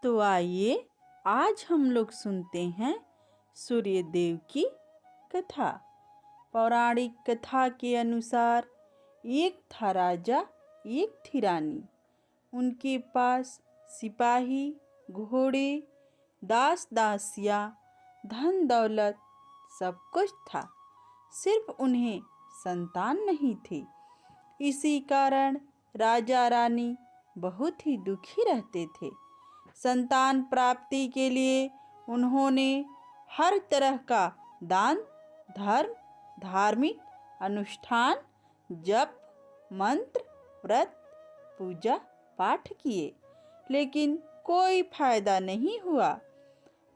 तो आइए आज हम लोग सुनते हैं सूर्य देव की कथा। पौराणिक कथा के अनुसार एक था राजा, एक थी रानी। उनके पास सिपाही, घोड़े, दास दासियाँ, धन दौलत सब कुछ था। सिर्फ उन्हें संतान नहीं थी। इसी कारण राजा रानी बहुत ही दुखी रहते थे। संतान प्राप्ति के लिए उन्होंने हर तरह का दान, धर्म, धार्मिक अनुष्ठान, जप, मंत्र, व्रत, पूजा पाठ किए, लेकिन कोई फायदा नहीं हुआ।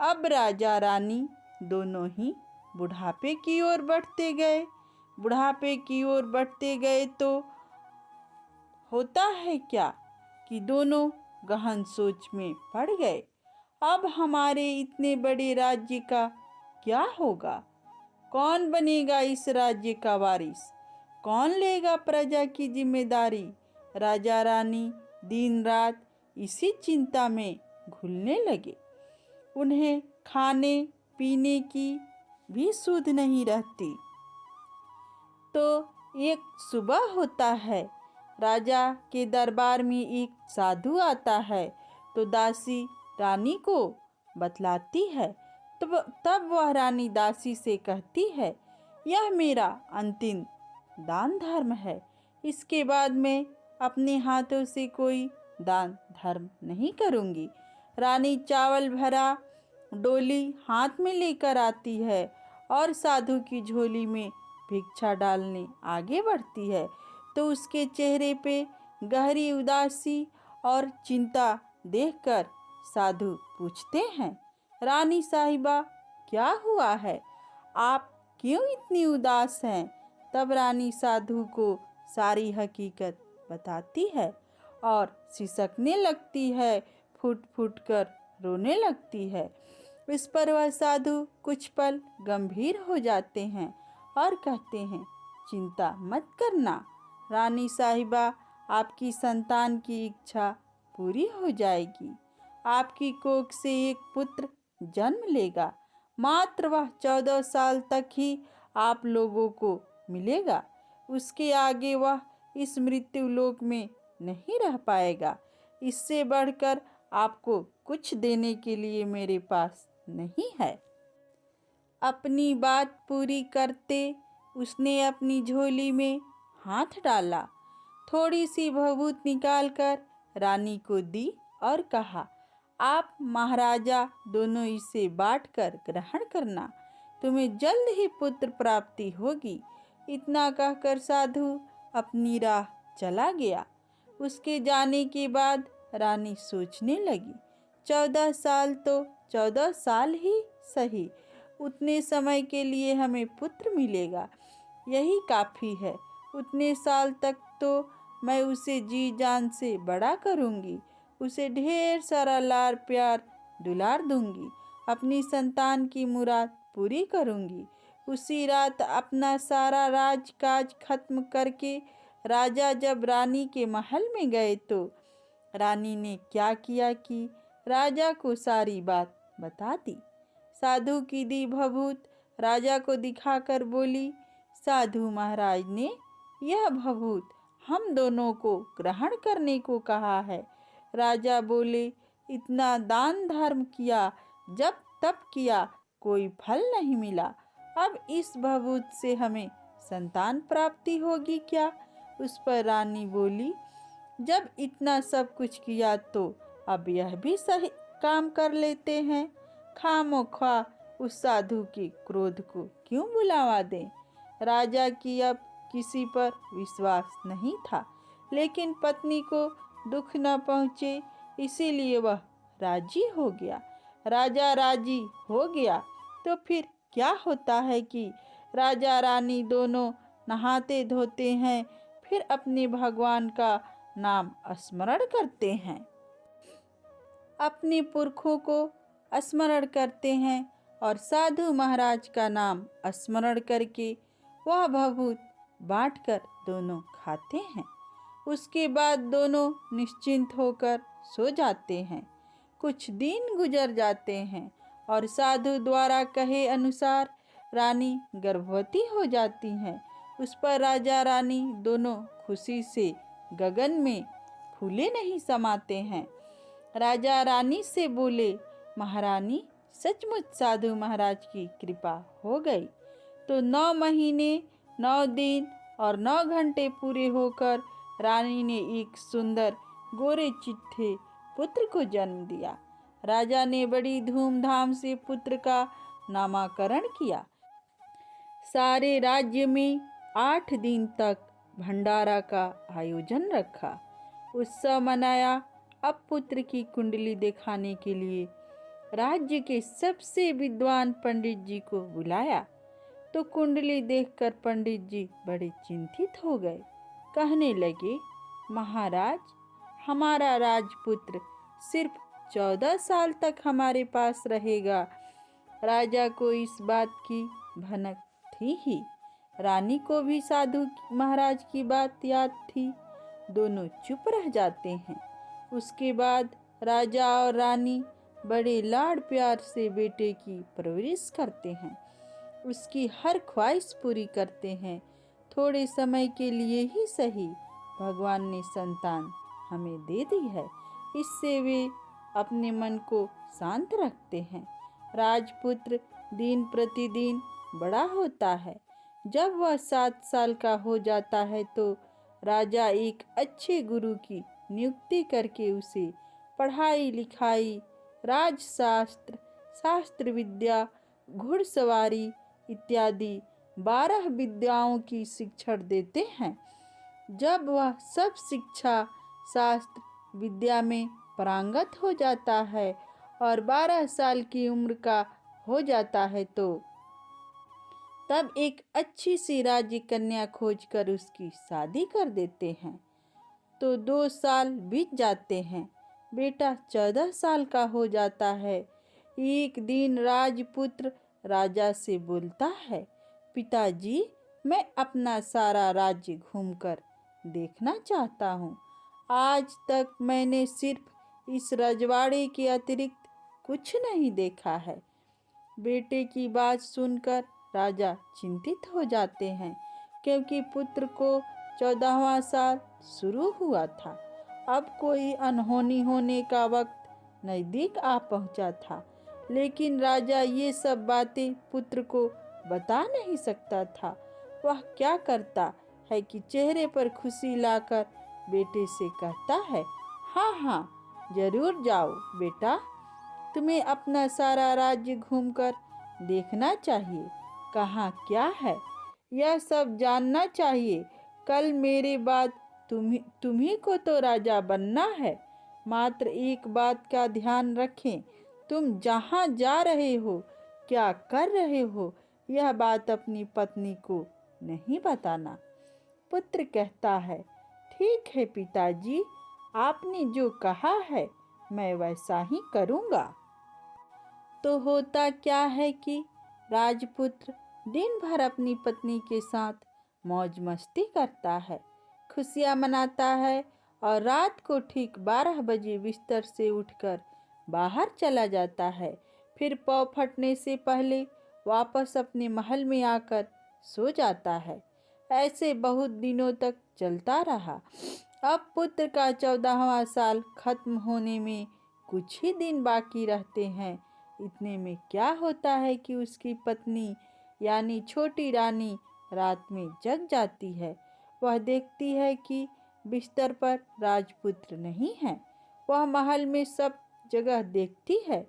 अब राजा रानी दोनों ही बुढ़ापे की ओर बढ़ते गए। बुढ़ापे की ओर बढ़ते गए तो होता है क्या कि दोनों गहन सोच में पड़ गए। अब हमारे इतने बड़े राज्य का क्या होगा? कौन बनेगा इस राज्य का वारिस? कौन लेगा प्रजा की जिम्मेदारी? राजा रानी दिन रात इसी चिंता में घुलने लगे। उन्हें खाने पीने की भी सुध नहीं रहती। तो एक सुबह होता है, राजा के दरबार में एक साधु आता है। तो दासी रानी को बतलाती है। तब वह रानी दासी से कहती है, यह मेरा अंतिम दान धर्म है। इसके बाद मैं अपने हाथों से कोई दान धर्म नहीं करूँगी। रानी चावल भरा डोली हाथ में लेकर आती है और साधु की झोली में भिक्षा डालने आगे बढ़ती है। तो उसके चेहरे पे गहरी उदासी और चिंता देखकर साधु पूछते हैं, रानी साहिबा क्या हुआ है? आप क्यों इतनी उदास हैं? तब रानी साधु को सारी हकीकत बताती है और सिसकने लगती है, फूट फूट कर रोने लगती है। इस पर वह साधु कुछ पल गंभीर हो जाते हैं और कहते हैं, चिंता मत करना रानी साहिबा, आपकी संतान की इच्छा पूरी हो जाएगी। आपकी कोख से एक पुत्र जन्म लेगा। मात्र वह 14 साल तक ही आप लोगों को मिलेगा। उसके आगे वह इस मृत्यु लोक में नहीं रह पाएगा। इससे बढ़कर आपको कुछ देने के लिए मेरे पास नहीं है। अपनी बात पूरी करते उसने अपनी झोली में हाथ डाला, थोड़ी सी भभूत निकालकर रानी को दी और कहा, आप महाराजा दोनों इसे बांटकर ग्रहण करना, तुम्हें जल्द ही पुत्र प्राप्ति होगी। इतना कहकर साधु अपनी राह चला गया। उसके जाने के बाद रानी सोचने लगी, 14 साल तो 14 साल ही सही, उतने समय के लिए हमें पुत्र मिलेगा, यही काफ़ी है। उतने साल तक तो मैं उसे जी जान से बड़ा करूँगी, उसे ढेर सारा लाड़ प्यार दुलार दूंगी, अपनी संतान की मुराद पूरी करूँगी। उसी रात अपना सारा राजकाज खत्म करके राजा जब रानी के महल में गए तो रानी ने क्या किया कि राजा को सारी बात बता दी। साधु की दी भभूत राजा को दिखाकर बोली, साधु महाराज ने यह भभूत हम दोनों को ग्रहण करने को कहा है। राजा बोले, इतना दान धर्म किया, जब तप किया, कोई फल नहीं मिला। अब इस भभूत से हमें संतान प्राप्ति होगी क्या? उस पर रानी बोली, जब इतना सब कुछ किया तो अब यह भी सही काम कर लेते हैं। खामोखा उस साधु के क्रोध को क्यों बुलावा दें? राजा की अब किसी पर विश्वास नहीं था, लेकिन पत्नी को दुख न पहुँचे इसीलिए वह राजी हो गया। राजा राजी हो गया तो फिर क्या होता है कि राजा रानी दोनों नहाते धोते हैं, फिर अपने भगवान का नाम स्मरण करते हैं, अपने पुरखों को स्मरण करते हैं और साधु महाराज का नाम स्मरण करके वह भभूत बांटकर दोनों खाते हैं। उसके बाद दोनों निश्चिंत होकर सो जाते हैं। कुछ दिन गुजर जाते हैं और साधु द्वारा कहे अनुसार रानी गर्भवती हो जाती हैं। उस पर राजा रानी दोनों खुशी से गगन में फूले नहीं समाते हैं। राजा रानी से बोले, महारानी सचमुच साधु महाराज की कृपा हो गई। तो 9 महीने 9 दिन और 9 घंटे पूरे होकर रानी ने एक सुंदर गोरे चिट्ठे पुत्र को जन्म दिया। राजा ने बड़ी धूमधाम से पुत्र का नामकरण किया। सारे राज्य में 8 दिन तक भंडारा का आयोजन रखा, उत्सव मनाया। अब पुत्र की कुंडली दिखाने के लिए राज्य के सबसे विद्वान पंडित जी को बुलाया। तो कुंडली देखकर पंडित जी बड़े चिंतित हो गए। कहने लगे, महाराज, हमारा राजपुत्र सिर्फ 14 साल तक हमारे पास रहेगा। राजा को इस बात की भनक थी ही, रानी को भी साधु महाराज की बात याद थी। दोनों चुप रह जाते हैं। उसके बाद राजा और रानी बड़े लाड़ प्यार से बेटे की परवरिश करते हैं, उसकी हर ख्वाहिश पूरी करते हैं। थोड़े समय के लिए ही सही, भगवान ने संतान हमें दे दी है, इससे वे अपने मन को शांत रखते हैं। राजपुत्र दिन प्रतिदिन बड़ा होता है। जब वह 7 साल का हो जाता है तो राजा एक अच्छे गुरु की नियुक्ति करके उसे पढ़ाई लिखाई, राजशास्त्र, शास्त्र विद्या, घुड़सवारी इत्यादि 12 विद्याओं की शिक्षा देते हैं। जब वह सब शिक्षा शास्त्र विद्या में पारंगत हो जाता है और 12 साल की उम्र का हो जाता है तो तब एक अच्छी सी राज्य कन्या खोजकर उसकी शादी कर देते हैं। तो 2 साल बीत जाते हैं। बेटा 14 साल का हो जाता है। एक दिन राजपुत्र राजा से बोलता है, पिताजी, मैं अपना सारा राज्य घूमकर देखना चाहता हूँ। आज तक मैंने सिर्फ इस रजवाड़े के अतिरिक्त कुछ नहीं देखा है। बेटे की बात सुनकर राजा चिंतित हो जाते हैं, क्योंकि पुत्र को 14वां साल शुरू हुआ था। अब कोई अनहोनी होने का वक्त नज़दीक आ पहुंचा था, लेकिन राजा ये सब बातें पुत्र को बता नहीं सकता था। वह क्या करता है कि चेहरे पर खुशी लाकर बेटे से कहता है, हाँ हाँ जरूर जाओ बेटा, तुम्हें अपना सारा राज्य घूमकर देखना चाहिए। कहाँ क्या है यह सब जानना चाहिए। कल मेरे बाद तुम्ही को तो राजा बनना है। मात्र एक बात का ध्यान रखें, तुम जहाँ जा रहे हो, क्या कर रहे हो, यह बात अपनी पत्नी को नहीं बताना। पुत्र कहता है, ठीक है पिताजी, आपने जो कहा है मैं वैसा ही करूँगा। तो होता क्या है कि राजपुत्र दिन भर अपनी पत्नी के साथ मौज मस्ती करता है, खुशियाँ मनाता है और रात को ठीक 12 बजे बिस्तर से उठकर बाहर चला जाता है। फिर पौ फटने से पहले वापस अपने महल में आकर सो जाता है। ऐसे बहुत दिनों तक चलता रहा। अब पुत्र का 14वां साल खत्म होने में कुछ ही दिन बाकी रहते हैं। इतने में क्या होता है कि उसकी पत्नी यानी छोटी रानी रात में जग जाती है। वह देखती है कि बिस्तर पर राजपुत्र नहीं है। वह महल में सब जगह देखती है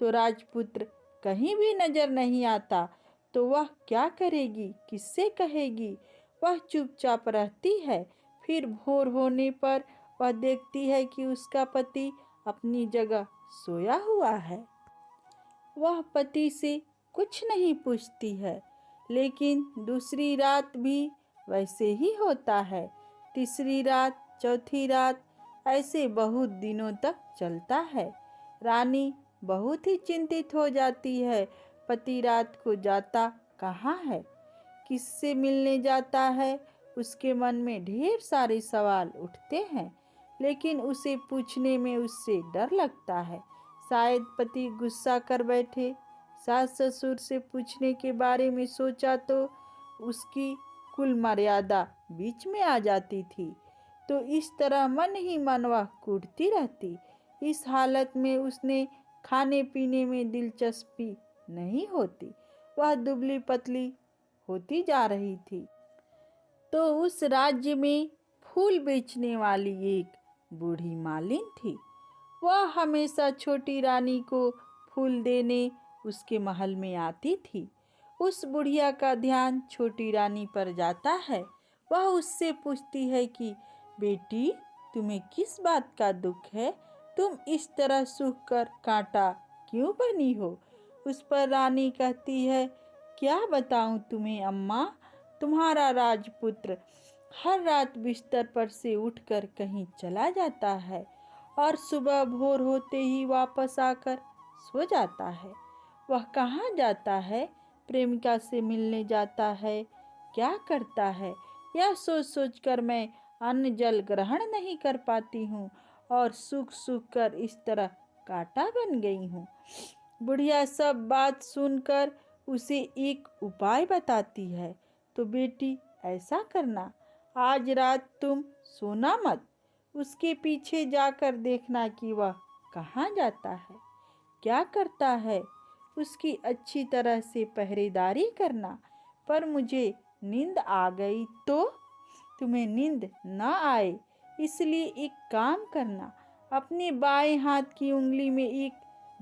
तो राजपुत्र कहीं भी नजर नहीं आता। तो वह क्या करेगी, किससे कहेगी? वह चुपचाप रहती है। फिर भोर होने पर वह देखती है कि उसका पति अपनी जगह सोया हुआ है। वह पति से कुछ नहीं पूछती है, लेकिन दूसरी रात भी वैसे ही होता है। तीसरी रात, चौथी रात, ऐसे बहुत दिनों तक चलता है। रानी बहुत ही चिंतित हो जाती है। पति रात को जाता कहाँ है, किससे मिलने जाता है? उसके मन में ढेर सारे सवाल उठते हैं, लेकिन उसे पूछने में उससे डर लगता है। शायद पति गुस्सा कर बैठे। सास ससुर से पूछने के बारे में सोचा तो उसकी कुल मर्यादा बीच में आ जाती थी। तो इस तरह मन ही मन वह कूटती रहती। इस हालत में उसने खाने पीने में दिलचस्पी नहीं होती। वह दुबली पतली होती जा रही थी। तो उस राज्य में फूल बेचने वाली एक बूढ़ी मालिन थी। वह हमेशा छोटी रानी को फूल देने उसके महल में आती थी। उस बुढ़िया का ध्यान छोटी रानी पर जाता है। वह उससे पूछती है कि बेटी, तुम्हें किस बात का दुख है? तुम इस तरह सूख कर कांटा क्यों बनी हो? उस पर रानी कहती है, क्या बताऊं तुम्हें अम्मा, तुम्हारा राजपुत्र हर रात बिस्तर पर से उठकर कहीं चला जाता है और सुबह भोर होते ही वापस आकर सो जाता है। वह कहाँ जाता है? प्रेमिका से मिलने जाता है? क्या करता है? यह सोच सोच कर मैं अन्न जल ग्रहण नहीं कर पाती हूँ और सूख सूख कर इस तरह कांटा बन गई हूँ। बुढ़िया सब बात सुनकर उसे एक उपाय बताती है। तो बेटी, ऐसा करना, आज रात तुम सोना मत। उसके पीछे जाकर देखना कि वह कहाँ जाता है, क्या करता है। उसकी अच्छी तरह से पहरेदारी करना। पर मुझे नींद आ गई तो? तुम्हें नींद न आए इसलिए एक काम करना, अपने बाएं हाथ की उंगली में एक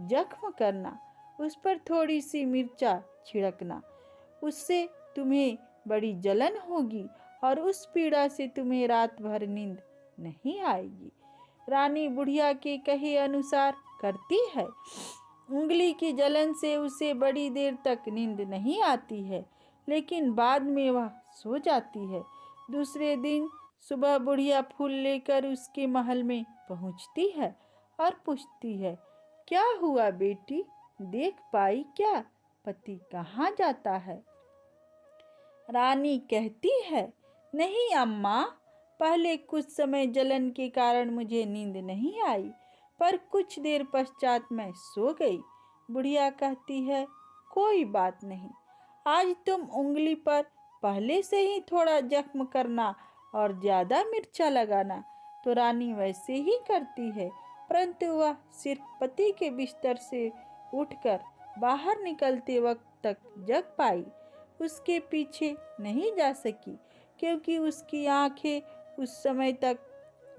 जख्म करना, उस पर थोड़ी सी मिर्चा छिड़कना। उससे तुम्हें बड़ी जलन होगी और उस पीड़ा से तुम्हें रात भर नींद नहीं आएगी। रानी बुढ़िया के कहे अनुसार करती है। उंगली की जलन से उसे बड़ी देर तक नींद नहीं आती है, लेकिन बाद में वह सो जाती है। दूसरे दिन सुबह बुढ़िया फूल लेकर उसके महल में पहुंचती है और पूछती है, क्या हुआ बेटी, देख पाई क्या पति कहाँ जाता है? रानी कहती है, नहीं अम्मा, पहले कुछ समय जलन के कारण मुझे नींद नहीं आई, पर कुछ देर पश्चात मैं सो गई। बुढ़िया कहती है, कोई बात नहीं, आज तुम उंगली पर पहले से ही थोड़ा जख्म करना और ज़्यादा मिर्चा लगाना। तो रानी वैसे ही करती है, परंतु वह सिर्फ पति के बिस्तर से उठकर बाहर निकलते वक्त तक जग पाई। उसके पीछे नहीं जा सकी क्योंकि उसकी आंखें उस समय तक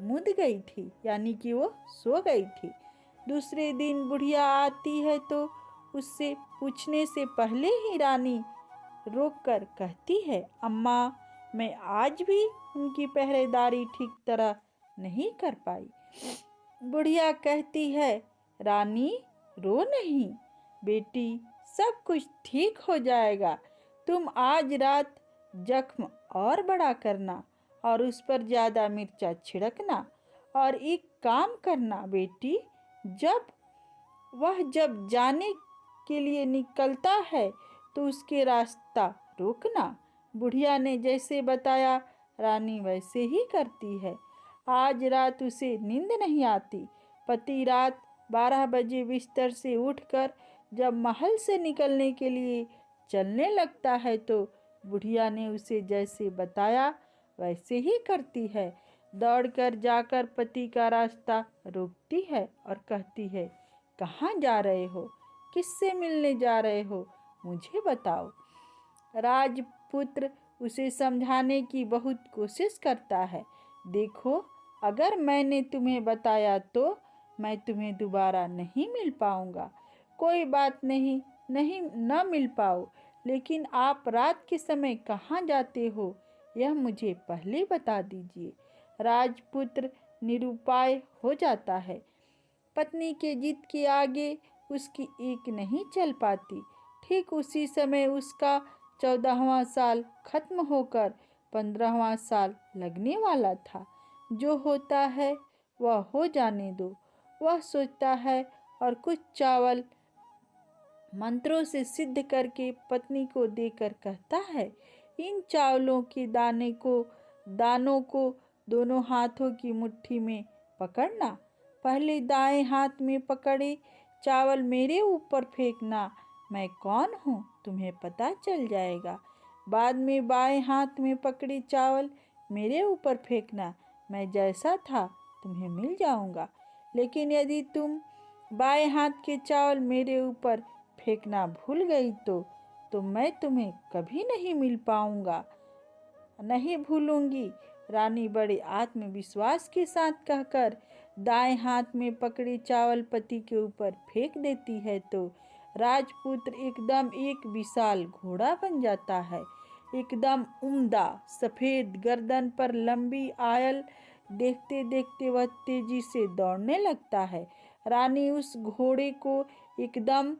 मुद गई थी, यानी कि वो सो गई थी। दूसरे दिन बुढ़िया आती है तो उससे पूछने से पहले ही रानी रोककर कहती है, अम्मा, मैं आज भी उनकी पहरेदारी ठीक तरह नहीं कर पाई। बुढ़िया कहती है, रानी रो नहीं बेटी, सब कुछ ठीक हो जाएगा। तुम आज रात जख्म और बड़ा करना और उस पर ज़्यादा मिर्चा छिड़कना और एक काम करना बेटी, जब जाने के लिए निकलता है तो उसके रास्ता रोकना। बुढ़िया ने जैसे बताया रानी वैसे ही करती है। आज रात उसे नींद नहीं आती। पति रात 12 बजे बिस्तर से उठकर जब महल से निकलने के लिए चलने लगता है तो बुढ़िया ने उसे जैसे बताया वैसे ही करती है। दौड़कर जाकर पति का रास्ता रोकती है और कहती है, कहाँ जा रहे हो? किससे मिलने जा रहे हो? मुझे बताओ। राजपुत्र उसे समझाने की बहुत कोशिश करता है। देखो, अगर मैंने तुम्हें बताया तो मैं तुम्हें दोबारा नहीं मिल पाऊंगा। कोई बात नहीं, न मिल पाओ, लेकिन आप रात के समय कहाँ जाते हो यह मुझे पहले बता दीजिए। राजपुत्र निरुपाय हो जाता है। पत्नी के जिद के आगे उसकी एक नहीं चल पाती। ठीक उसी समय उसका 14वां साल खत्म होकर 15वां साल लगने वाला था। जो होता है वह हो जाने दो, वह सोचता है और कुछ चावल मंत्रों से सिद्ध करके पत्नी को देकर कहता है, इन चावलों के दानों को दोनों हाथों की मुट्ठी में पकड़ना। पहले दाएं हाथ में पकड़े चावल मेरे ऊपर फेंकना। मैं कौन हूँ तुम्हें पता चल जाएगा। बाद में बाएं हाथ में पकड़ी चावल मेरे ऊपर फेंकना। मैं जैसा था तुम्हें मिल जाऊंगा। लेकिन यदि तुम बाएं हाथ के चावल मेरे ऊपर फेंकना भूल गई तो मैं तुम्हें कभी नहीं मिल पाऊंगा, नहीं भूलूंगी। रानी बड़े आत्मविश्वास के साथ कहकर दाएं हाथ में पकड़ी चावल पति के ऊपर फेंक देती है तो राजपुत्र एकदम एक विशाल घोड़ा बन जाता है। एकदम उम्दा सफेद गर्दन पर लंबी आयल। देखते देखते वह तेजी से दौड़ने लगता है। रानी उस घोड़े को एकदम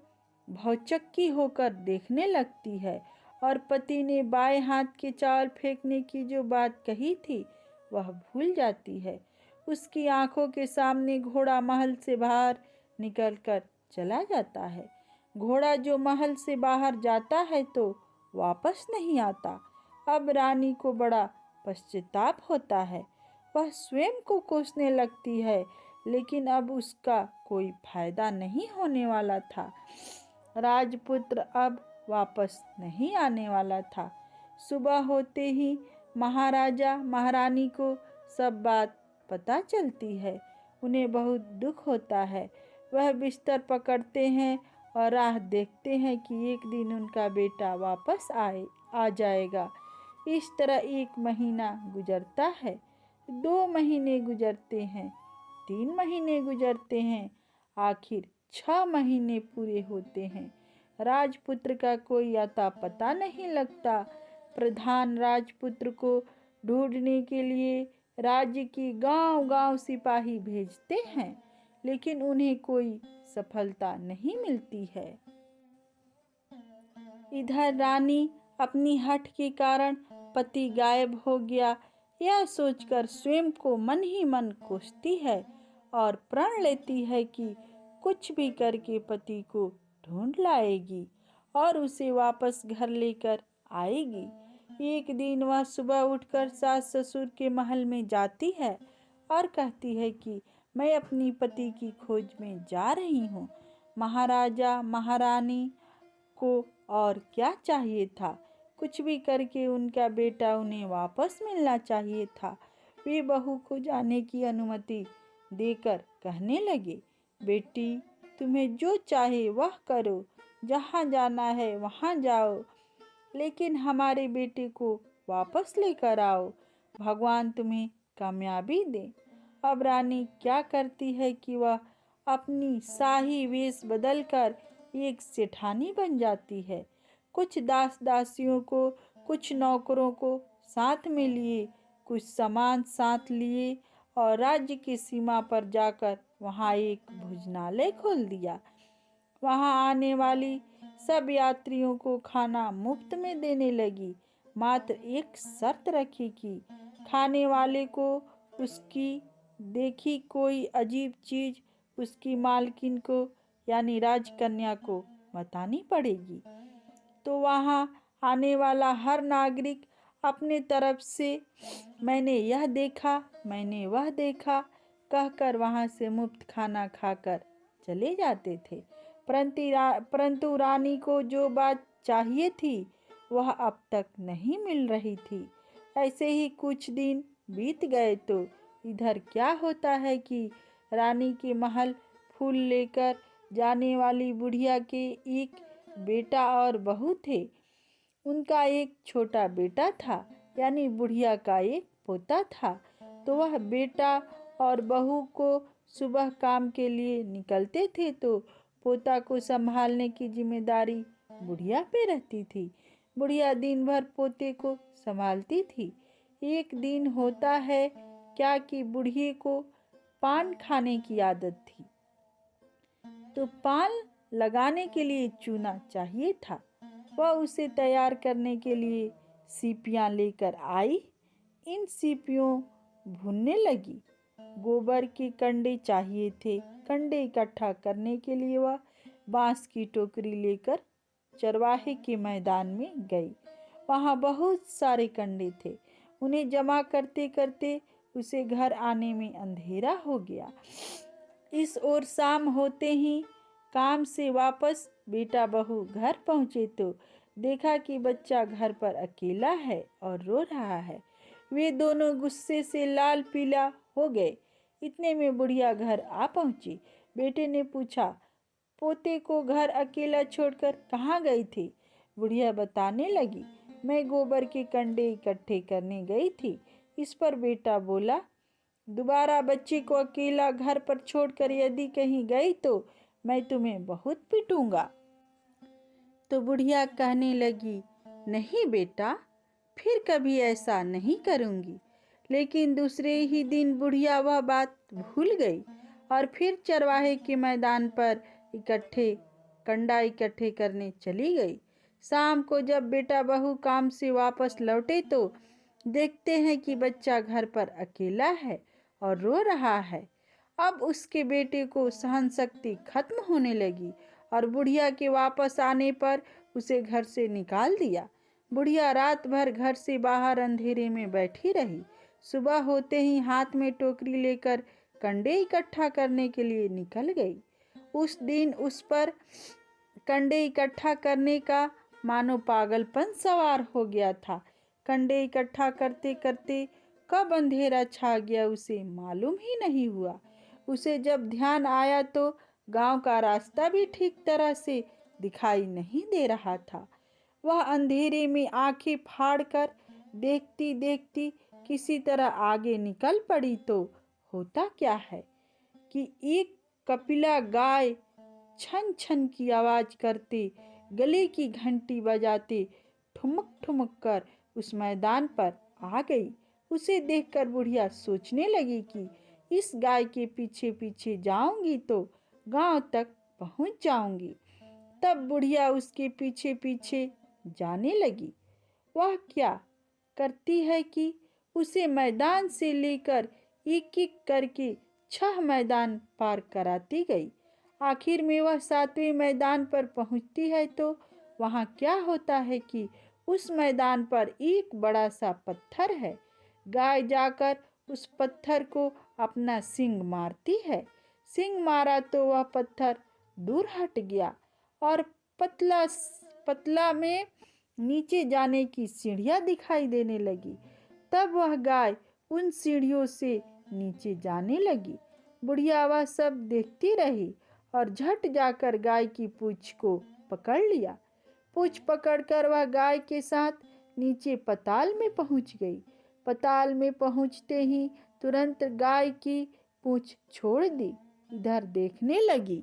भौचक्की होकर देखने लगती है और पति ने बाएं हाथ के चावल फेंकने की जो बात कही थी वह भूल जाती है। उसकी आंखों के सामने घोड़ा महल से बाहर निकलकर चला जाता है। घोड़ा जो महल से बाहर जाता है तो वापस नहीं आता। अब रानी को बड़ा पश्चाताप होता है। वह स्वयं को कोसने लगती है, लेकिन अब उसका कोई फायदा नहीं होने वाला था। राजपुत्र अब वापस नहीं आने वाला था। सुबह होते ही महाराजा महारानी को सब बात पता चलती है। उन्हें बहुत दुख होता है। वह बिस्तर पकड़ते हैं और राह देखते हैं कि एक दिन उनका बेटा वापस आ जाएगा। इस तरह 1 महीना गुजरता है, 2 महीने गुजरते हैं, 3 महीने गुजरते हैं, आखिर 6 महीने पूरे होते हैं। राजपुत्र का कोई अता पता नहीं लगता। प्रधान राजपुत्र को ढूंढने के लिए राज्य की गांव-गांव सिपाही भेजते हैं, लेकिन उन्हें कोई सफलता नहीं मिलती है। इधर रानी अपनी हठ के कारण पति गायब हो गया यह सोचकर स्वयं को मन ही मन कोसती है और प्रण लेती है कि कुछ भी करके पति को ढूंढ लाएगी और उसे वापस घर लेकर आएगी। एक दिन वह सुबह उठकर सास ससुर के महल में जाती है और कहती है कि मैं अपनी पति की खोज में जा रही हूँ। महाराजा महारानी को और क्या चाहिए था, कुछ भी करके उनका बेटा उन्हें वापस मिलना चाहिए था। वे बहू को जाने की अनुमति देकर कहने लगे, बेटी तुम्हें जो चाहे वह करो, जहाँ जाना है वहाँ जाओ, लेकिन हमारे बेटे को वापस लेकर आओ। भगवान तुम्हें कामयाबी दे। अब रानी क्या करती है कि वह अपनी शाही वेश बदलकर एक सेठानी बन जाती है। कुछ दास दासियों को, कुछ नौकरों को साथ में लिए, कुछ सामान साथ लिए और राज्य की सीमा पर जाकर वहाँ एक भोजनालय खोल दिया। वहाँ आने वाली सब यात्रियों को खाना मुफ्त में देने लगी। मात्र एक शर्त रखी कि खाने वाले को उसकी देखी कोई अजीब चीज उसकी मालकिन को यानी राजकन्या को बतानी पड़ेगी। तो वहाँ आने वाला हर नागरिक अपने तरफ से मैंने यह देखा, मैंने वह देखा कहकर वहाँ से मुफ्त खाना खाकर चले जाते थे। परंतु रानी को जो बात चाहिए थी वह अब तक नहीं मिल रही थी। ऐसे ही कुछ दिन बीत गए तो इधर क्या होता है कि रानी के महल फूल लेकर जाने वाली बुढ़िया के एक बेटा और बहू थे। उनका एक छोटा बेटा था, यानी बुढ़िया का एक पोता था। तो वह बेटा और बहू को सुबह काम के लिए निकलते थे तो पोता को संभालने की जिम्मेदारी बुढ़िया पे रहती थी। बुढ़िया दिन भर पोते को संभालती थी। एक दिन होता है क्या कि बुढ़िए को पान खाने की आदत थी, तो पान लगाने के लिए चूना चाहिए था। वह उसे तैयार करने के लिए सीपियाँ लेकर आई। इन सीपियों भूनने लगी। गोबर के कंडे चाहिए थे। कंडे इकट्ठा करने के लिए वह बांस की टोकरी लेकर चरवाहे के मैदान में गई। वहाँ बहुत सारे कंडे थे। उन्हें जमा करते करते उसे घर आने में अंधेरा हो गया। इस ओर शाम होते ही काम से वापस बेटा बहू घर पहुँचे तो देखा कि बच्चा घर पर अकेला है और रो रहा है। वे दोनों गुस्से से लाल पीला हो गए। इतने में बुढ़िया घर आ पहुंची। बेटे ने पूछा, पोते को घर अकेला छोड़कर कहाँ गई थी? बुढ़िया बताने लगी, मैं गोबर के कंडे इकट्ठे करने गई थी। इस पर बेटा बोला, दोबारा बच्चे को अकेला घर पर छोड़कर यदि कहीं गई तो मैं तुम्हें बहुत पीटूंगा। तो बुढ़िया कहने लगी, नहीं बेटा, फिर कभी ऐसा नहीं करूंगी। लेकिन दूसरे ही दिन बुढ़िया वह बात भूल गई और फिर चरवाहे के मैदान पर कंडा इकट्ठे करने चली गई। शाम को जब बेटा बहू काम से वापस लौटे तो देखते हैं कि बच्चा घर पर अकेला है और रो रहा है। अब उसके बेटे को सहन शक्ति खत्म होने लगी और बुढ़िया के वापस आने पर उसे घर से निकाल दिया। बुढ़िया रात भर घर से बाहर अंधेरे में बैठी रही। सुबह होते ही हाथ में टोकरी लेकर कंडे इकट्ठा करने के लिए निकल गई। उस दिन उस पर कंडे इकट्ठा करने का मानो पागलपन सवार हो गया था। कंडे इकट्ठा करते करते कब अंधेरा छा गया उसे मालूम ही नहीं हुआ। उसे जब ध्यान आया तो गांव का रास्ता भी ठीक तरह से दिखाई नहीं दे रहा था। वह अंधेरे में आंखें फाड़कर देखती देखती किसी तरह आगे निकल पड़ी तो होता क्या है कि एक कपिला गाय छन छन की आवाज करते, गले की घंटी बजाते ठुमक ठुमक कर उस मैदान पर आ गई। उसे देखकर बुढ़िया सोचने लगी कि इस गाय के पीछे पीछे जाऊंगी तो गांव तक पहुंच जाऊंगी। तब बुढ़िया उसके पीछे पीछे जाने लगी। वह क्या करती है कि उसे मैदान से लेकर एक एक करके 6 मैदान पार कराती गई। आखिर में वह 7वें मैदान पर पहुंचती है तो वहां क्या होता है कि उस मैदान पर एक बड़ा सा पत्थर है। गाय जाकर उस पत्थर को अपना सींग मारती है। सींग मारा तो वह पत्थर दूर हट गया और पतला पतला में नीचे जाने की सीढ़ियां दिखाई देने लगी। तब वह गाय उन सीढ़ियों से नीचे जाने लगी। बुढ़िया वह सब देखती रही और झट जाकर गाय की पूंछ को पकड़ लिया। पूंछ पकड़कर वह गाय के साथ नीचे पताल में पहुंच गई। पताल में पहुंचते ही तुरंत गाय की पूंछ छोड़ दी, इधर देखने लगी।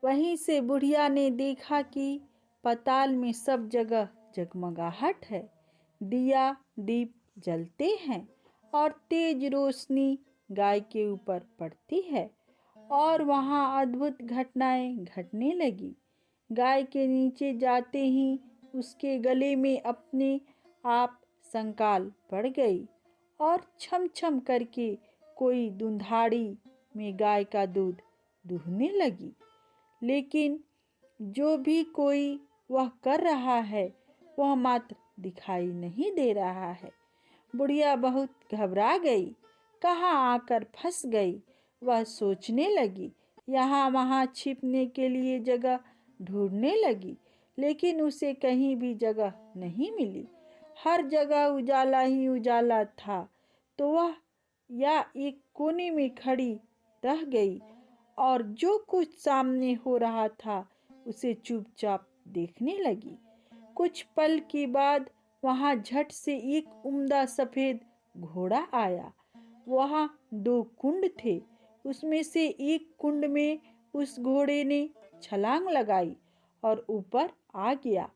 वहीं से बुढ़िया ने देखा कि पताल में सब जगह जगमगाहट है, दिया दीप जलते हैं और तेज रोशनी गाय के ऊपर पड़ती है और वहां अद्भुत घटनाएं घटने लगी। गाय के नीचे जाते ही उसके गले में अपने आप संकाल पड़ गई और छम छम करके कोई दुधाड़ी में गाय का दूध दूहने लगी। लेकिन जो भी कोई वह कर रहा है वह मात्र दिखाई नहीं दे रहा है। बुढ़िया बहुत घबरा गई, कहाँ आकर फंस गई। वह सोचने लगी, यहाँ वहाँ छिपने के लिए जगह ढूंढने लगी, लेकिन उसे कहीं भी जगह नहीं मिली। हर जगह उजाला ही उजाला था। तो वह या एक कोने में खड़ी रह गई और जो कुछ सामने हो रहा था उसे चुपचाप देखने लगी। कुछ पल के बाद वहां झट से एक उम्दा सफेद घोड़ा आया। वहां 2 कुंड थे। उसमें से एक कुंड में उस घोड़े ने छलांग लगाई और ऊपर आ गया।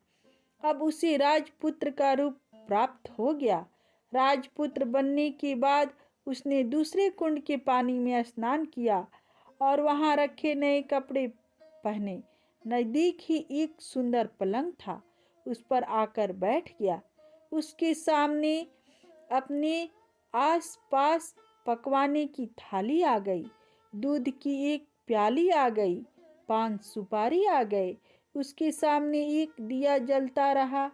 अब उसे राजपुत्र का रूप प्राप्त हो गया। राजपुत्र बनने के बाद उसने दूसरे कुंड के पानी में स्नान किया और वहां रखे नए कपड़े पहने। नजदीक ही एक सुंदर पलंग था, उस पर आकर बैठ गया। उसके सामने अपने आस-पास पकवाने की थाली आ गई, दूध की एक प्याली आ गई, पान सुपारी आ गए। उसके सामने एक दिया जलता रहा।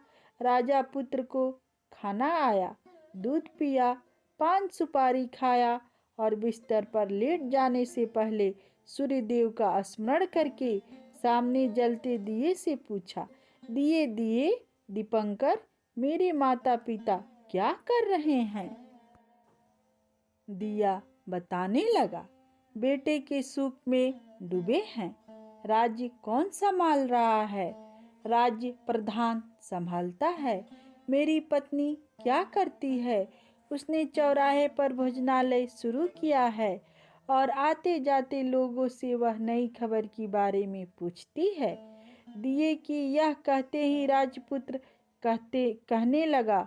राजा पुत्र को खाना आया, दूध पिया, पान सुपारी खाया और बिस्तर पर लेट जाने से पहले सूर्यदेव का स्मरण करके सामने जलते दिए से पूछा, दिए दिए दीपंकर, मेरे माता पिता क्या कर रहे हैं? दिया बताने लगा, बेटे के सुख में डूबे हैं। राज्य कौन संभाल रहा है? राज्य प्रधान संभालता है। मेरी पत्नी क्या करती है? उसने चौराहे पर भोजनालय शुरू किया है और आते जाते लोगों से वह नई खबर के बारे में पूछती है। दिए कि यह कहते ही राजपुत्र कहने लगा,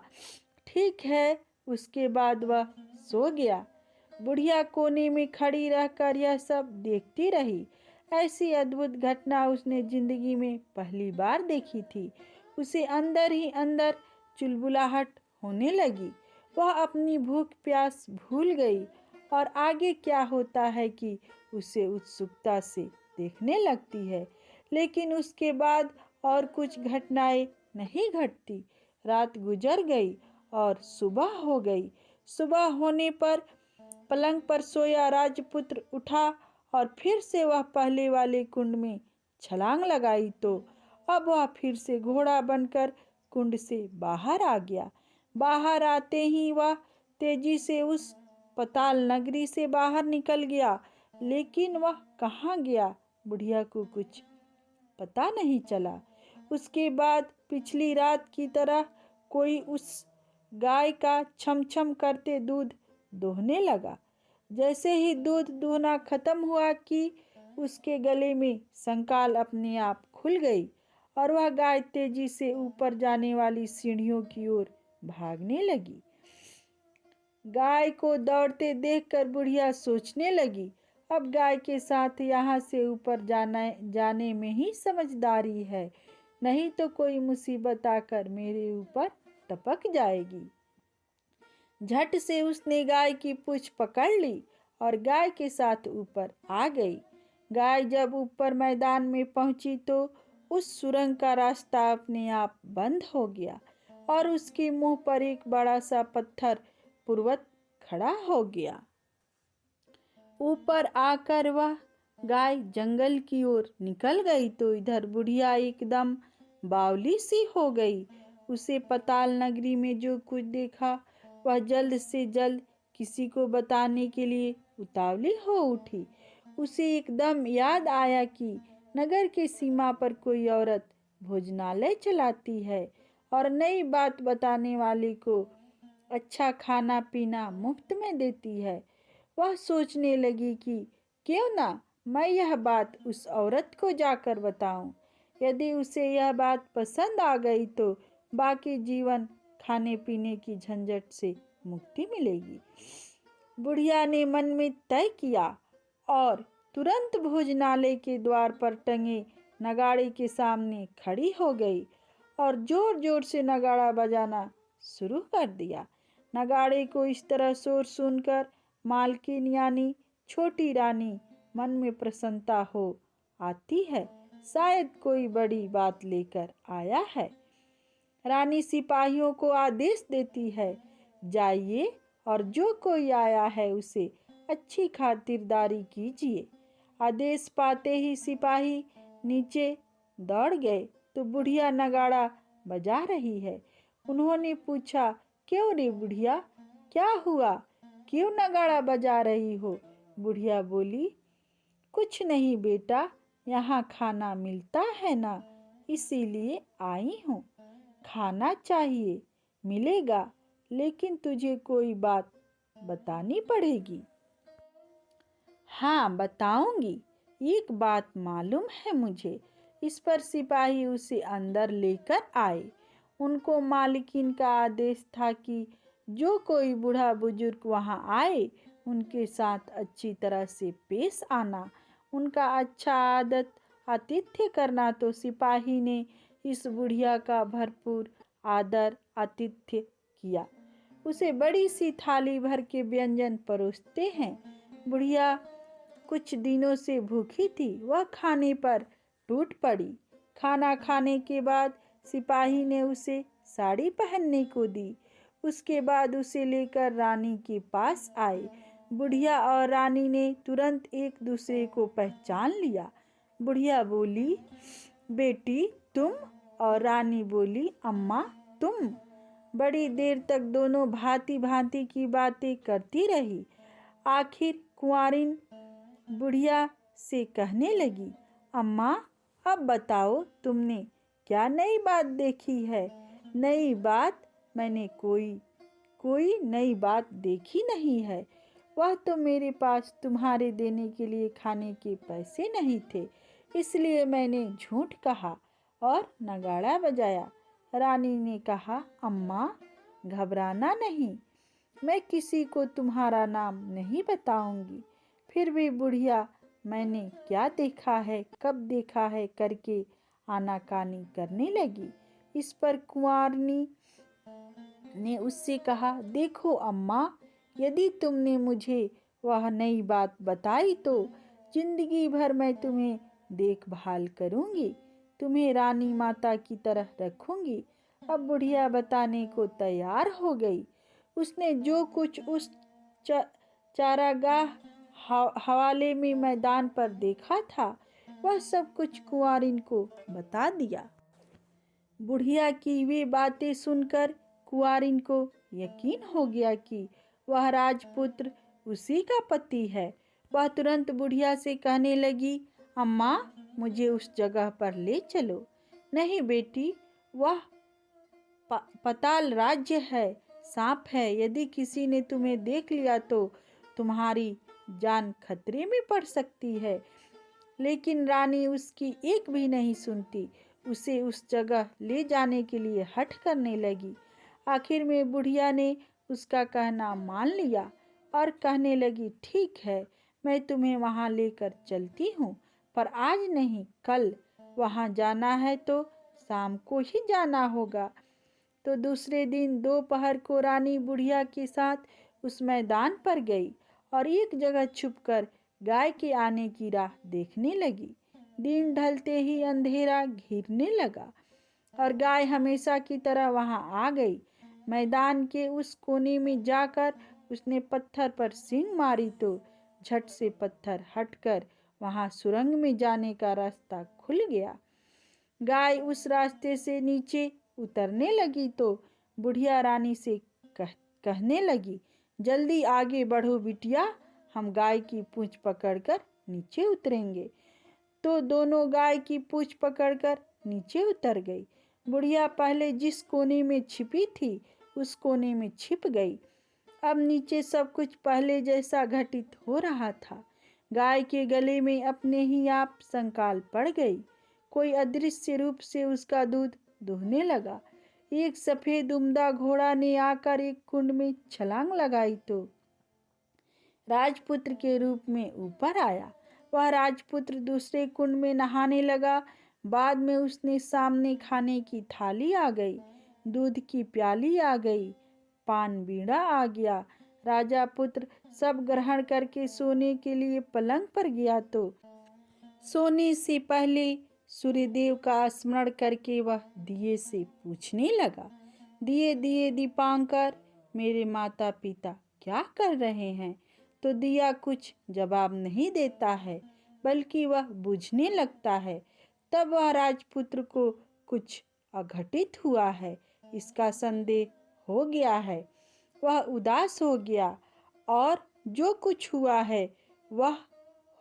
ठीक है। उसके बाद वह सो गया। बुढ़िया कोने में खड़ी रहकर यह सब देखती रही। ऐसी अद्भुत घटना उसने जिंदगी में पहली बार देखी थी। उसे अंदर ही अंदर चुलबुलाहट होने लगी। वह अपनी भूख प्यास भूल गई और आगे क्या होता है कि उसे उत्सुकता से देखने लगती है। लेकिन उसके बाद और कुछ घटनाएं नहीं घटती। रात गुजर गई और सुबह हो गई। सुबह होने पर पलंग पर सोया राजपुत्र उठा और फिर से वह पहले वाले कुंड में छलांग लगाई तो अब वह फिर से घोड़ा बनकर कुंड से बाहर आ गया। बाहर आते ही वह तेजी से उस पताल नगरी से बाहर निकल गया। लेकिन वह कहाँ गया, बुढ़िया को कुछ पता नहीं चला। उसके बाद पिछली रात की तरह कोई उस गाय का छम छम करते दूध दोहने लगा। जैसे ही दूध दूहना खत्म हुआ कि उसके गले में संकाल अपने आप खुल गई और वह गाय तेजी से ऊपर जाने वाली सीढ़ियों की ओर भागने लगी। गाय को दौड़ते देखकर बुढ़िया सोचने लगी, अब गाय के साथ यहाँ से ऊपर जाने में ही समझदारी है, नहीं तो कोई मुसीबत आकर मेरे ऊपर टपक जाएगी। झट से उसने गाय की पूंछ पकड़ ली और गाय के साथ ऊपर आ गई। गाय जब ऊपर मैदान में पहुंची तो उस सुरंग का रास्ता अपने आप बंद हो गया और उसके मुंह पर एक बड़ा सा पत्थर पूर्वत खड़ा हो गया। ऊपर आकर वह गाय जंगल की ओर निकल गई तो इधर बुढ़िया एकदम बावली सी हो गई। उसे पताल नगरी में जो कुछ देखा वह जल्द से जल्द किसी को बताने के लिए उतावली हो उठी। उसे एकदम याद आया कि नगर के सीमा पर कोई औरत भोजनालय चलाती है और नई बात बताने वाले को अच्छा खाना पीना मुफ्त में देती है। वह सोचने लगी कि क्यों ना मैं यह बात उस औरत को जाकर बताऊं। यदि उसे यह बात पसंद आ गई तो बाकी जीवन खाने पीने की झंझट से मुक्ति मिलेगी। बुढ़िया ने मन में तय किया और तुरंत भोजनालय के द्वार पर टंगे नगाड़े के सामने खड़ी हो गई और जोर जोर से नगाड़ा बजाना शुरू कर दिया। नगाड़े को इस तरह शोर सुनकर मालकिन यानी छोटी रानी मन में प्रसन्नता हो आती है, शायद कोई बड़ी बात लेकर आया है। रानी सिपाहियों को आदेश देती है, जाइए और जो कोई आया है उसे अच्छी खातिरदारी कीजिए। आदेश पाते ही सिपाही नीचे दौड़ गए तो बुढ़िया नगाड़ा बजा रही है। उन्होंने पूछा, क्यों रे बुढ़िया, क्या हुआ, क्यों नगाड़ा बजा रही हो? बुढ़िया बोली, कुछ नहीं बेटा, यहाँ खाना मिलता है ना, इसीलिए आई हूँ। खाना चाहिए, मिलेगा, लेकिन तुझे कोई बात बतानी पड़ेगी। हाँ बताऊंगी, एक बात मालूम है मुझे। इस पर सिपाही उसे अंदर लेकर आए। उनको मालकिन का आदेश था कि जो कोई बूढ़ा बुजुर्ग वहां आए उनके साथ अच्छी तरह से पेश आना, उनका अच्छा आदत आतिथ्य करना। तो सिपाही ने इस बुढ़िया का भरपूर आदर आतिथ्य किया। उसे बड़ी सी थाली भर के व्यंजन परोसते हैं। बुढ़िया कुछ दिनों से भूखी थी, वह खाने पर टूट पड़ी। खाना खाने के बाद सिपाही ने उसे साड़ी पहनने को दी। उसके बाद उसे लेकर रानी के पास आए। बुढ़िया और रानी ने तुरंत एक दूसरे को पहचान लिया। बुढ़िया बोली, बेटी तुम? और रानी बोली, अम्मा तुम? बड़ी देर तक दोनों भांति भांति की बातें करती रही। आखिर कुंवारिन बुढ़िया से कहने लगी, अम्मा अब बताओ तुमने क्या नई बात देखी है? नई बात? मैंने कोई नई बात देखी नहीं है। वह तो मेरे पास तुम्हारे देने के लिए खाने के पैसे नहीं थे, इसलिए मैंने झूठ कहा और नगाड़ा बजाया। रानी ने कहा, अम्मा घबराना नहीं, मैं किसी को तुम्हारा नाम नहीं बताऊंगी। फिर भी बुढ़िया मैंने क्या देखा है, कब देखा है करके आनाकानी करने लगी। इस पर कुंवारनी ने उससे कहा, देखो अम्मा, यदि तुमने मुझे वह नई बात बताई तो जिंदगी भर मैं तुम्हें देखभाल करूंगी, तुम्हें रानी माता की तरह रखूंगी। अब बुढ़िया बताने को तैयार हो गई। उसने जो कुछ उस चारागाह हवाले में मैदान पर देखा था वह सब कुछ कुंवारिन को बता दिया। बुढ़िया की वे बातें सुनकर कुंवारिन को यकीन हो गया कि वह राजपुत्र उसी का पति है। वह तुरंत बुढ़िया से कहने लगी, अम्मा मुझे उस जगह पर ले चलो। नहीं बेटी, वह पाताल राज्य है, सांप है। यदि किसी ने तुम्हें देख लिया तो तुम्हारी जान खतरे में पड़ सकती है। लेकिन रानी उसकी एक भी नहीं सुनती, उसे उस जगह ले जाने के लिए हठ करने लगी। आखिर में बुढ़िया ने उसका कहना मान लिया और कहने लगी, ठीक है, मैं तुम्हें वहां लेकर चलती हूँ, पर आज नहीं, कल। वहां जाना है तो शाम को ही जाना होगा। तो दूसरे दिन दोपहर को रानी बुढ़िया के साथ उस मैदान पर गई और एक जगह छुपकर गाय के आने की राह देखने लगी। दिन ढलते ही अंधेरा घिरने लगा और गाय हमेशा की तरह वहां आ गई। मैदान के उस कोने में जाकर उसने पत्थर पर सींग मारी तो झट से पत्थर हटकर वहां सुरंग में जाने का रास्ता खुल गया। गाय उस रास्ते से नीचे उतरने लगी तो बुढ़िया रानी से कहने लगी, जल्दी आगे बढ़ो बिटिया, हम गाय की पूंछ पकड़कर नीचे उतरेंगे। तो दोनों गाय की पूंछ पकड़कर नीचे उतर गई। बुढ़िया पहले जिस कोने में छिपी थी उस कोने में छिप गई। अब नीचे सब कुछ पहले जैसा घटित हो रहा था। गाय के गले में अपने ही आप संकाल पड़ गई। कोई अदृश्य रूप से उसका दूध दुहने लगा। एक सफेद उम्दा घोड़ा ने आकर एक कुंड में छलांग लगाई तो राजपुत्र के रूप में ऊपर आया। वह राजपुत्र दूसरे कुंड में नहाने लगा। बाद में उसने सामने खाने की थाली आ गई, दूध की प्याली आ गई, पान बीड़ा आ गया। राजा पुत्र सब ग्रहण करके सोने के लिए पलंग पर गया तो सोने से पहले सूर्यदेव का स्मरण करके वह दिए से पूछने लगा, दिए दिए दीपांकर, मेरे माता पिता क्या कर रहे हैं? तो दिया कुछ जवाब नहीं देता है, बल्कि वह बुझने लगता है। तब वह राजपुत्र को कुछ अघटित हुआ है इसका संदेह हो गया है। वह उदास हो गया और जो कुछ हुआ है वह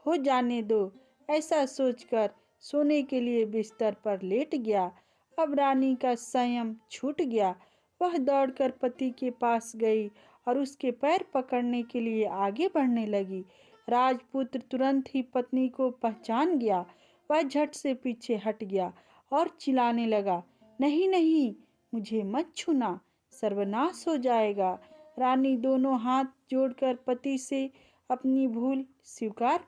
हो जाने दो, ऐसा सोचकर सोने के लिए बिस्तर पर लेट गया। अब रानी का संयम छूट गया। वह दौड़कर पति के पास गई और उसके पैर पकड़ने के लिए आगे बढ़ने लगी। राजपुत्र तुरंत ही पत्नी को पहचान गया। वह झट से पीछे हट गया और चिल्लाने लगा, नहीं नहीं, मुझे मत छूना, सर्वनाश हो जाएगा। रानी दोनों हाथ जोड़कर पति से अपनी भूल स्वीकार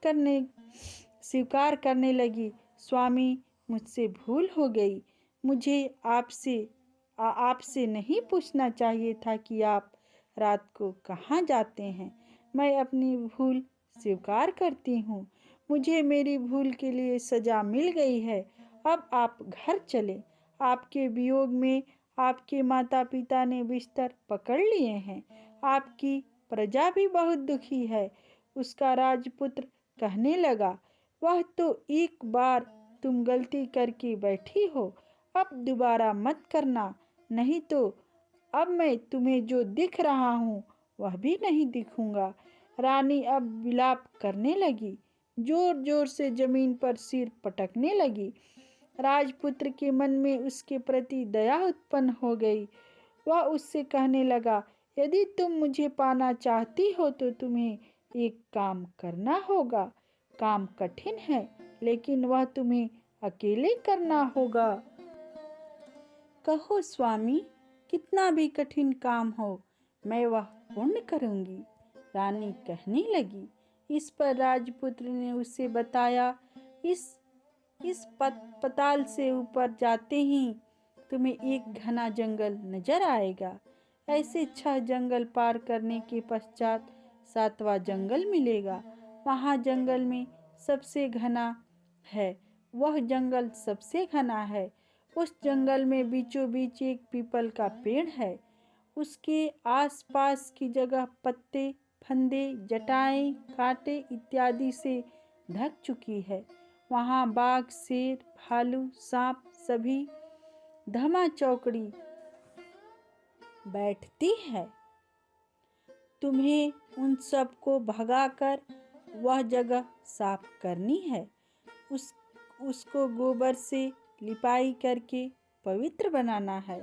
करने लगी। स्वामी, मुझसे भूल हो गई। मुझे आपसे नहीं पूछना चाहिए था कि आप रात को कहाँ जाते हैं। मैं अपनी भूल स्वीकार करती हूँ। मुझे मेरी भूल के लिए सजा मिल गई है। अब आप घर चलें। आपके वियोग में आपके माता पिता ने बिस्तर पकड़ लिए हैं। आपकी प्रजा भी बहुत दुखी है। उसका राजपुत्र कहने लगा, वह तो एक बार तुम गलती करके बैठी हो, अब दोबारा मत करना, नहीं तो अब मैं तुम्हें जो दिख रहा हूँ वह भी नहीं दिखूंगा। रानी अब विलाप करने लगी, जोर जोर से जमीन पर सिर पटकने लगी। राजपुत्र के मन में उसके प्रति दया उत्पन्न हो गई। वह उससे कहने लगा, यदि तुम मुझे पाना चाहती हो तो तुम्हें एक काम करना होगा। काम कठिन है, लेकिन वह तुम्हें अकेले करना होगा। कहो स्वामी, कितना भी कठिन काम हो, मैं वह पूर्ण करूंगी। रानी कहने लगी। इस पर राजपुत्र ने उसे बताया, इस पताल से ऊपर जाते ही तुम्हें एक घना जंगल नजर आएगा। ऐसे 6 जंगल पार करने के पश्चात 7वां जंगल मिलेगा। वहाँ जंगल में सबसे घना है, वह जंगल सबसे घना है। उस जंगल में बीचों बीच एक पीपल का पेड़ है। उसके आसपास की जगह पत्ते, फंदे, जटाएं, कांटे इत्यादि से ढक चुकी है। वहाँ बाघ, शेर, भालू, सांप सभी धमा चौकड़ी बैठती है। तुम्हें उन सबको भगाकर वह जगह साफ करनी है। उसको गोबर से लिपाई करके पवित्र बनाना है,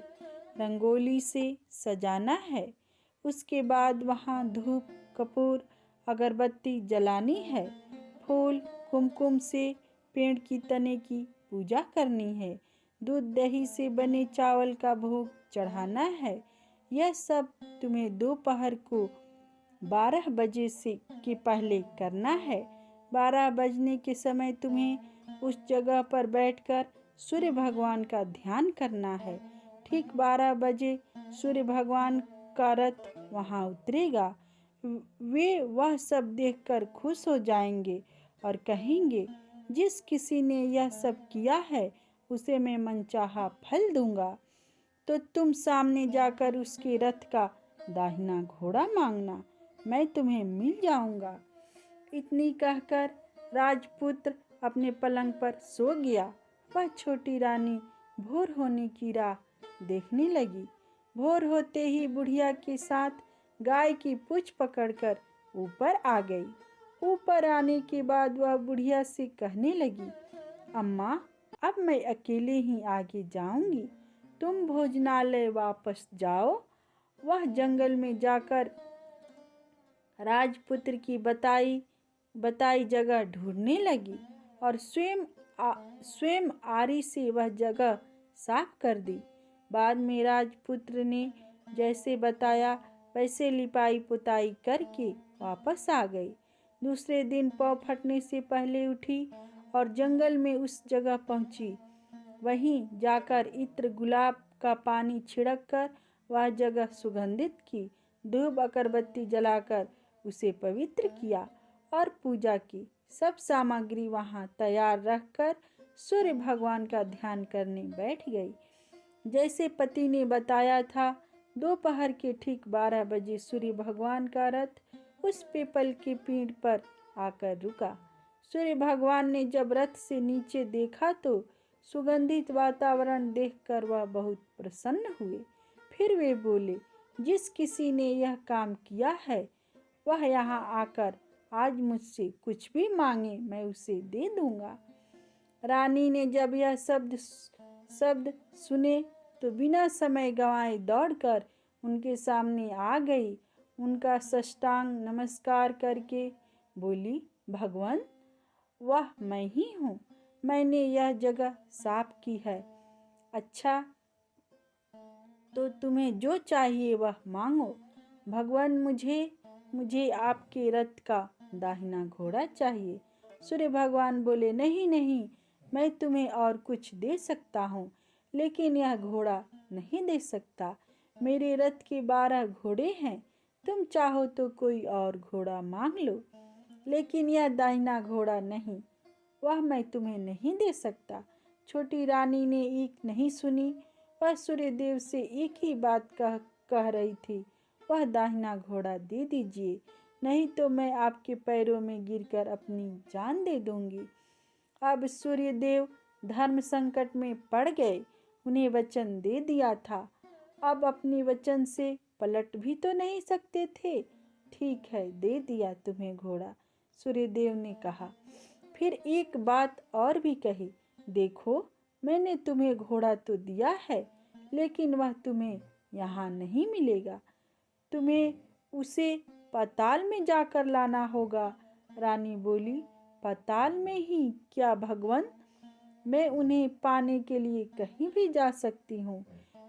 रंगोली से सजाना है। उसके बाद वहाँ धूप, कपूर, अगरबत्ती जलानी है। फूल, कुमकुम से पेड़ की तने की पूजा करनी है। दूध दही से बने चावल का भोग चढ़ाना है। यह सब तुम्हें दोपहर को 12 बजे से के पहले करना है। 12 बजने के समय तुम्हें उस जगह पर बैठकर सूर्य भगवान का ध्यान करना है। ठीक 12 बजे सूर्य भगवान का रथ वहाँ उतरेगा। वे वह सब देखकर खुश हो जाएंगे और कहेंगे, जिस किसी ने यह सब किया है उसे मैं मनचाहा फल दूंगा। तो तुम सामने जाकर उसके रथ का दाहिना घोड़ा मांगना, मैं तुम्हें मिल जाऊंगा। इतनी कहकर राजपुत्र अपने पलंग पर सो गया। वह छोटी रानी भोर होने की राह देखने लगी। भोर होते ही बुढ़िया के साथ गाय की पूंछ पकड़कर ऊपर आ गई। ऊपर आने के बाद वह बुढ़िया से कहने लगी, अम्मा, अब मैं अकेले ही आगे जाऊंगी, तुम भोजनालय वापस जाओ। वह जंगल में जाकर राजपुत्र की बताई जगह ढूंढने लगी और स्वयं आरी से वह जगह साफ कर दी। बाद में राजपुत्र ने जैसे बताया वैसे लिपाई पुताई करके वापस आ गई। दूसरे दिन पौ फटने से पहले उठी और जंगल में उस जगह पहुंची। वहीं जाकर इत्र, गुलाब का पानी छिड़क कर वह जगह सुगंधित की। धूप अगरबत्ती जलाकर उसे पवित्र किया और पूजा की। सब सामग्री वहां तैयार रखकर सूर्य भगवान का ध्यान करने बैठ गई। जैसे पति ने बताया था, दोपहर के ठीक 12 बजे सूर्य भगवान का रथ उस पीपल के पेड़ पर आकर रुका। सूर्य भगवान ने जब रथ से नीचे देखा तो सुगंधित वातावरण देखकर वह बहुत प्रसन्न हुए। फिर वे बोले, जिस किसी ने यह काम किया है वह यहाँ आकर आज मुझसे कुछ भी मांगे, मैं उसे दे दूंगा। रानी ने जब यह शब्द सुने तो बिना समय गंवाए दौड़कर उनके सामने आ गई। उनका साष्टांग नमस्कार करके बोली, भगवान, वह मैं ही हूँ, मैंने यह जगह साफ की है। अच्छा, तो तुम्हें जो चाहिए वह मांगो। भगवान, मुझे आपके रथ का दाहिना घोड़ा चाहिए। सूर्य भगवान बोले, नहीं नहीं, मैं तुम्हें और कुछ दे सकता हूँ, लेकिन यह घोड़ा नहीं दे सकता। मेरे रथ के 12 घोड़े हैं, तुम चाहो तो कोई और घोड़ा मांग लो, लेकिन यह दाहिना घोड़ा नहीं, वह मैं तुम्हें नहीं दे सकता। छोटी रानी ने एक नहीं सुनी। वह सूर्यदेव से एक ही बात कह रही थी। वह दाहिना घोड़ा दे दीजिए, नहीं तो मैं आपके पैरों में गिरकर अपनी जान दे दूंगी। अब सूर्यदेव धर्म संकट में पड़ गए। उन्हें वचन दे दिया था, अब अपने वचन से पलट भी तो नहीं सकते थे। ठीक है, दे दिया तुम्हें घोड़ा, सूर्यदेव ने कहा। फिर एक बात और भी कही, देखो मैंने तुम्हें घोड़ा तो दिया है, लेकिन वह तुम्हें यहाँ नहीं मिलेगा, तुम्हें उसे पाताल में जाकर लाना होगा। रानी बोली, पाताल में ही क्या भगवान, मैं उन्हें पाने के लिए कहीं भी जा सकती हूँ।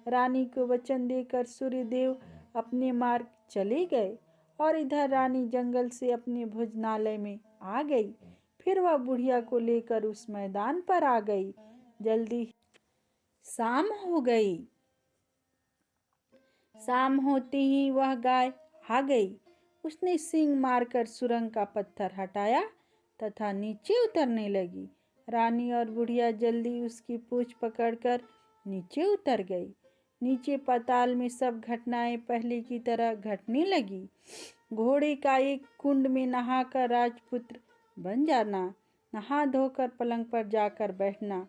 रानी को वचन देकर सूर्यदेव अपने मार्ग चले गए और इधर रानी जंगल से अपने भोजनालय में आ गई। फिर वह बुढ़िया को लेकर उस मैदान पर आ गई। जल्दी शाम हो गई। शाम होते ही वह गाय आ गई। उसने सींग मारकर सुरंग का पत्थर हटाया तथा नीचे उतरने लगी। रानी और बुढ़िया जल्दी उसकी पूंछ पकड़कर नीचे उतर गई। नीचे पाताल में सब घटनाएं पहले की तरह घटने लगी। घोड़े का एक कुंड में नहाकर राजपुत्र बन जाना, नहा धोकर पलंग पर जाकर बैठना,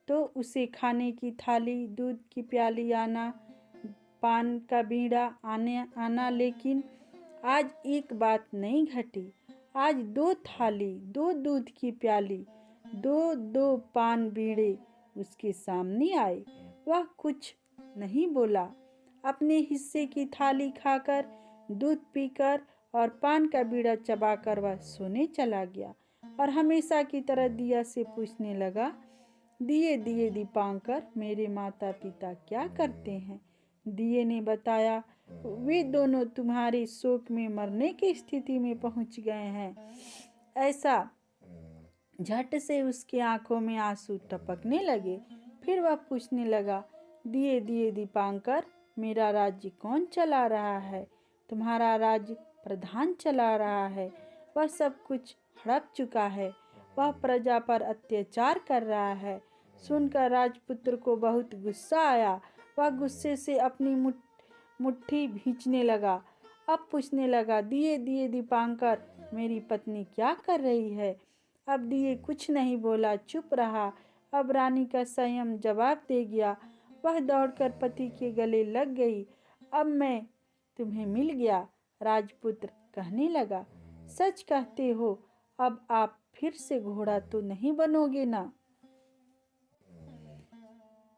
तो उसे खाने की थाली, दूध की प्याली आना, पान का बीड़ा आना। लेकिन आज एक बात नहीं घटी। आज 2 थाली, 2 दूध की प्याली, 2 पान बीड़े उसके सामने आए। वह कुछ नहीं बोला। अपने हिस्से की थाली खाकर, दूध पीकर और पान का बीड़ा चबाकर वह सोने चला गया और हमेशा की तरह दिया से पूछने लगा, दिए दिए दीपांकर, मेरे माता पिता क्या करते हैं? दिए ने बताया, वे दोनों तुम्हारे शोक में मरने की स्थिति में पहुंच गए हैं। ऐसा झट से उसकी आंखों में आंसू टपकने लगे। फिर वह पूछने लगा, दिए दिए दीपांकर, मेरा राज्य कौन चला रहा है? तुम्हारा राज्य प्रधान चला रहा है। वह सब कुछ हड़प चुका है। वह प्रजा पर अत्याचार कर रहा है। सुनकर राजपुत्र को बहुत गुस्सा आया। वह गुस्से से अपनी मुट्ठी भींचने लगा। अब पूछने लगा, दिए दिए दीपांकर, मेरी पत्नी क्या कर रही है? अब दिए कुछ नहीं बोला, चुप रहा। अब रानी का संयम जवाब दे गया। वह दौड़कर पति के गले लग गई। अब मैं तुम्हें मिल गया, राजपुत्र कहने लगा। सच कहते हो, अब आप फिर से घोड़ा तो नहीं बनोगे ना?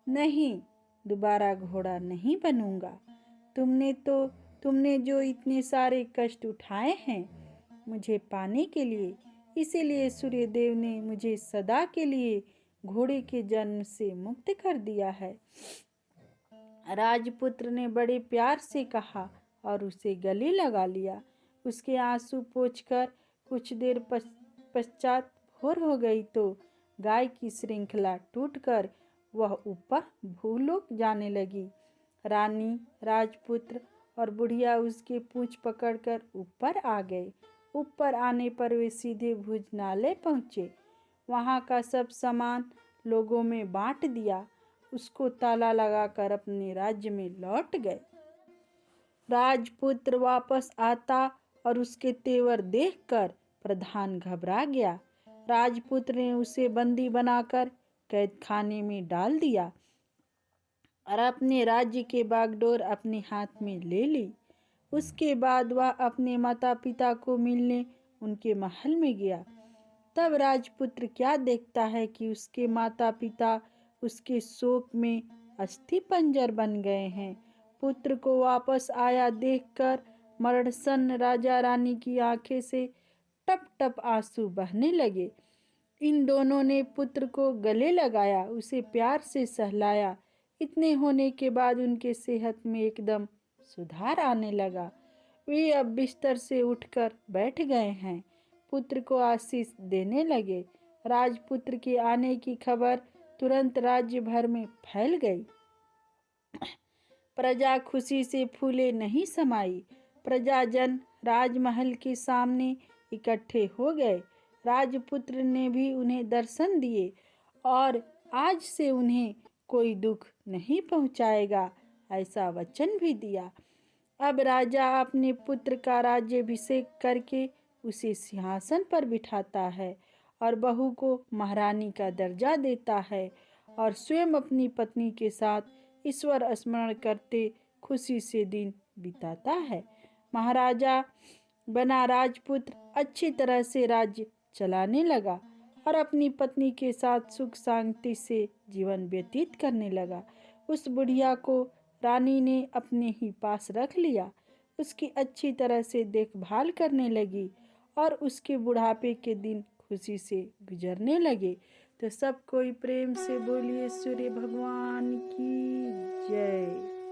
नहीं, दोबारा घोड़ा नहीं बनूंगा। तुमने जो इतने सारे कष्ट उठाए हैं मुझे पाने के लिए, इसीलिए सूर्यदेव ने मुझे सदा के लिए घोड़े के जन्म से मुक्त कर दिया है। राजपुत्र ने बड़े प्यार से कहा और उसे गले लगा लिया। उसके आंसू पोंछकर कुछ देर पश्चात भोर हो गई तो गाय की श्रृंखला टूटकर वह ऊपर भूलोक जाने लगी। रानी, राजपुत्र और बुढ़िया उसके पूंछ पकड़कर ऊपर आ गए। ऊपर आने पर वे सीधे भोजनालय पहुँचे। वहाँ का सब सामान लोगों में बांट दिया। उसको ताला लगाकर अपने राज्य में लौट गए। राजपुत्र वापस आता और उसके तेवर देखकर प्रधान घबरा गया। राजपुत्र ने उसे बंदी बनाकर कैद खाने में डाल दिया और अपने राज्य के बागडोर अपने हाथ में ले ली। उसके बाद वह अपने माता पिता को मिलने उनके महल में गया। तब राजपुत्र क्या देखता है कि उसके माता पिता उसके शोक में अस्थि पंजर बन गए हैं। पुत्र को वापस आया देखकर मरणसन्न राजा रानी की आंखें से टप टप आंसू बहने लगे। इन दोनों ने पुत्र को गले लगाया, उसे प्यार से सहलाया। इतने होने के बाद उनके सेहत में एकदम सुधार आने लगा। वे अब बिस्तर से उठकर बैठ गए हैं। पुत्र को आशीष देने लगे। राजपुत्र के आने की खबर तुरंत राज्य भर में फैल गई। प्रजा खुशी से फूले नहीं समाई। प्रजाजन राजमहल के सामने इकट्ठे हो गए। राजपुत्र ने भी उन्हें दर्शन दिए और आज से उन्हें कोई दुख नहीं पहुंचाएगा, ऐसा वचन भी दिया। अब राजा अपने पुत्र का राज्याभिषेक करके उसे सिंहासन पर बिठाता है और बहू को महारानी का दर्जा देता है और स्वयं अपनी पत्नी के साथ ईश्वर स्मरण करते खुशी से दिन बिताता है। महाराजा बना राजपुत्र अच्छी तरह से राज्य चलाने लगा और अपनी पत्नी के साथ सुख शांति से जीवन व्यतीत करने लगा। उस बुढ़िया को रानी ने अपने ही पास रख लिया, उसकी अच्छी तरह से देखभाल करने लगी और उसके बुढ़ापे के दिन खुशी से गुजरने लगे। तो सब कोई प्रेम से बोलिए सूर्य भगवान की जय।